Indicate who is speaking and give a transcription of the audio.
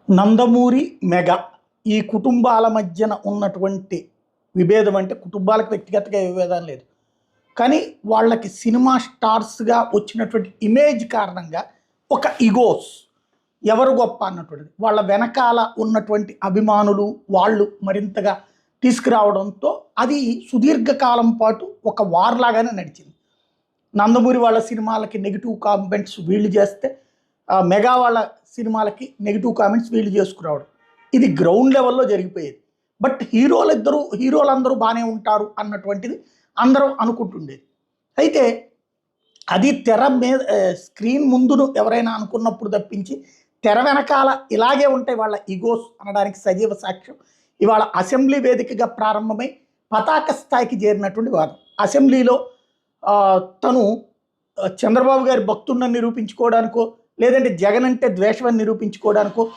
Speaker 1: Nandamuri, mega ఈ కుటుంబాల మధ్యన ఉన్నటువంటి విభేదం అంటే కుటుంబాలకు వ్యక్తిగతంగా విభేదాలు లేదు. కానీ వాళ్ళకి సినిమా స్టార్స్‌గా వచ్చినటువంటి ఇమేజ్ కారణంగా ఒక ఇగోస్ ఎవరు గొప్ప అన్నటువంటిది. వాళ్ళ వెనకాల ఉన్నటువంటి అభిమానులు వాళ్ళు మరింతగా తీసుకురావడంతో అది సుదీర్ఘకాలం పాటు ఒక వార్ లాగానే నడిచింది. నందమూరి వాళ్ళ సినిమాలకి నెగెటివ్ కామెంట్స్ వీళ్ళు చేస్తే మెగా వాళ్ళ సినిమాలకి నెగిటివ్ కామెంట్స్ వీళ్ళు చేసుకురావడం ఇది గ్రౌండ్ లెవెల్లో జరిగిపోయేది. బట్ హీరోలందరూ బాగానే ఉంటారు అన్నటువంటిది అందరూ అనుకుంటుండేది. అయితే అది తెర మీద స్క్రీన్ ముందును ఎవరైనా అనుకున్నప్పుడు తప్పించి తెర వెనకాల ఇలాగే ఉంటాయి వాళ్ళ ఈగోస్ అనడానికి సజీవ సాక్ష్యం ఇవాళ అసెంబ్లీ వేదికగా ప్రారంభమై పతాక స్థాయికి చేరినటువంటి వాదం. అసెంబ్లీలో తను చంద్రబాబు గారి భక్తుడిని నిరూపించుకోవడానికో లేదంటే జగన్ అంటే ద్వేషమని నిరూపించుకోవడానికో